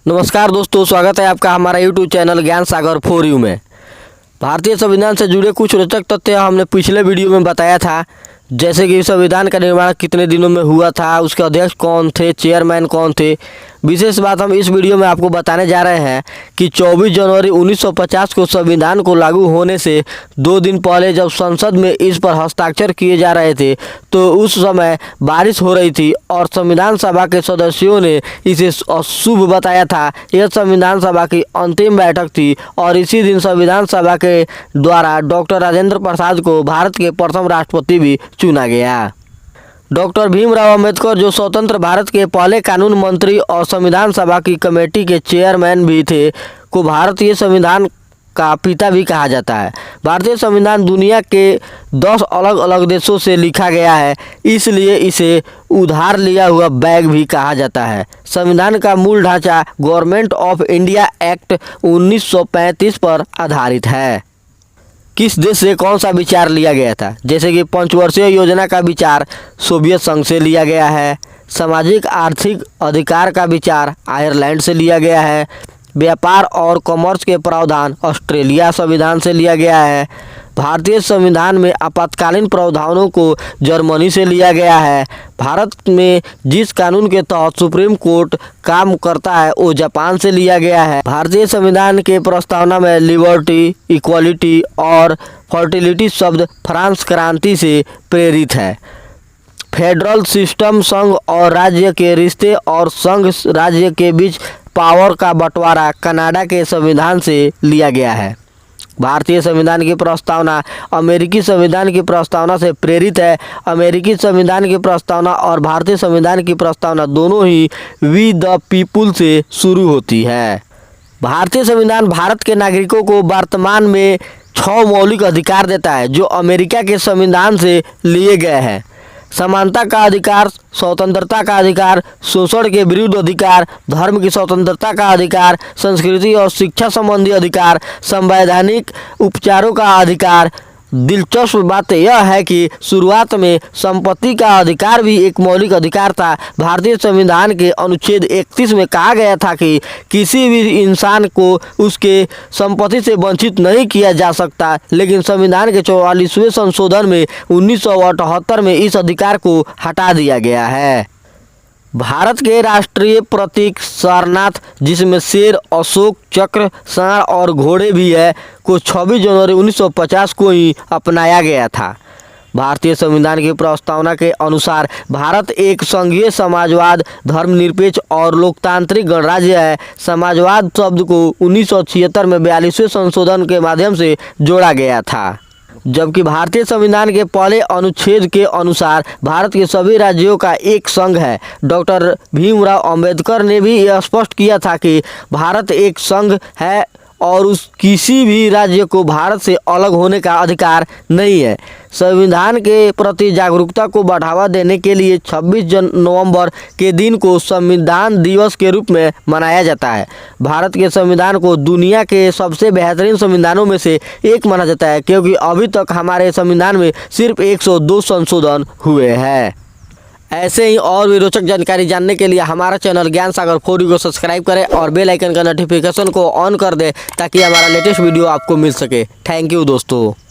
नमस्कार दोस्तों, स्वागत है आपका हमारा यूट्यूब चैनल ज्ञान सागर फॉर यू में। भारतीय संविधान से जुड़े कुछ रोचक तथ्य हमने पिछले वीडियो में बताया था, जैसे कि संविधान का निर्माण कितने दिनों में हुआ था, उसके अध्यक्ष कौन थे, चेयरमैन कौन थे। विशेष बात हम इस वीडियो में आपको बताने जा रहे हैं कि 24 जनवरी 1950 को संविधान को लागू होने से 2 दिन पहले जब संसद में इस पर हस्ताक्षर किए जा रहे थे तो उस समय बारिश हो रही थी और संविधान सभा के सदस्यों ने इसे अशुभ बताया था। यह संविधान सभा की अंतिम बैठक थी और इसी दिन संविधान सभा के द्वारा डॉक्टर राजेंद्र प्रसाद को भारत के प्रथम राष्ट्रपति भी चुना गया। डॉक्टर भीमराव अंबेडकर, जो स्वतंत्र भारत के पहले कानून मंत्री और संविधान सभा की कमेटी के चेयरमैन भी थे, को भारतीय संविधान का पिता भी कहा जाता है। भारतीय संविधान दुनिया के 10 अलग अलग देशों से लिखा गया है, इसलिए इसे उधार लिया हुआ बैग भी कहा जाता है। संविधान का मूल ढांचा गवर्नमेंट ऑफ इंडिया एक्ट 1935 पर आधारित है। किस देश से कौन सा विचार लिया गया था? जैसे कि पंचवर्षीय योजना का विचार सोवियत संघ से लिया गया है। सामाजिक आर्थिक अधिकार का विचार आयरलैंड से लिया गया है। व्यापार और कॉमर्स के प्रावधान ऑस्ट्रेलिया संविधान से लिया गया है। भारतीय संविधान में आपातकालीन प्रावधानों को जर्मनी से लिया गया है। भारत में जिस कानून के तहत सुप्रीम कोर्ट काम करता है वो जापान से लिया गया है। भारतीय संविधान के प्रस्तावना में लिबर्टी, इक्वालिटी और फर्टिलिटी शब्द फ्रांस क्रांति से प्रेरित है। फेडरल सिस्टम संघ और राज्य के रिश्ते और संघ राज्य के बीच पावर का बंटवारा कनाडा के संविधान से लिया गया है। भारतीय संविधान की प्रस्तावना अमेरिकी संविधान की प्रस्तावना से प्रेरित है। अमेरिकी संविधान की प्रस्तावना और भारतीय संविधान की प्रस्तावना दोनों ही वी द पीपुल से शुरू होती है। भारतीय संविधान भारत के नागरिकों को वर्तमान में 6 मौलिक अधिकार देता है जो अमेरिका के संविधान से लिए गए हैं। समानता का अधिकार, स्वतंत्रता का अधिकार, शोषण के विरुद्ध अधिकार, धर्म की स्वतंत्रता का अधिकार, संस्कृति और शिक्षा संबंधी अधिकार, संवैधानिक उपचारों का अधिकार। दिलचस्प बात यह है कि शुरुआत में संपत्ति का अधिकार भी एक मौलिक अधिकार था। भारतीय संविधान के अनुच्छेद 31 में कहा गया था कि किसी भी इंसान को उसके संपत्ति से वंचित नहीं किया जा सकता, लेकिन संविधान के 44वें संशोधन में 1978 में इस अधिकार को हटा दिया गया है। भारत के राष्ट्रीय प्रतीक सारनाथ, जिसमें शेर, अशोक चक्र, सांड और घोड़े भी है, को 26 जनवरी 1950 को ही अपनाया गया था। भारतीय संविधान की प्रस्तावना के अनुसार भारत एक संघीय समाजवाद, धर्मनिरपेक्ष और लोकतांत्रिक गणराज्य है। समाजवाद शब्द को 1976 में 42वें संशोधन के माध्यम से जोड़ा गया था, जबकि भारतीय संविधान के पहले अनुच्छेद के अनुसार भारत के सभी राज्यों का एक संघ है। डॉक्टर भीमराव अंबेडकर ने भी यह स्पष्ट किया था कि भारत एक संघ है और उस किसी भी राज्य को भारत से अलग होने का अधिकार नहीं है। संविधान के प्रति जागरूकता को बढ़ावा देने के लिए 26 नवंबर के दिन को संविधान दिवस के रूप में मनाया जाता है। भारत के संविधान को दुनिया के सबसे बेहतरीन संविधानों में से एक माना जाता है, क्योंकि अभी तक हमारे संविधान में सिर्फ 102 संशोधन हुए हैं। ऐसे ही और भी रोचक जानकारी जानने के लिए हमारा चैनल ज्ञान सागर 4U को सब्सक्राइब करें और बेल आइकन का नोटिफिकेशन को ऑन कर दें ताकि हमारा लेटेस्ट वीडियो आपको मिल सके। थैंक यू दोस्तों।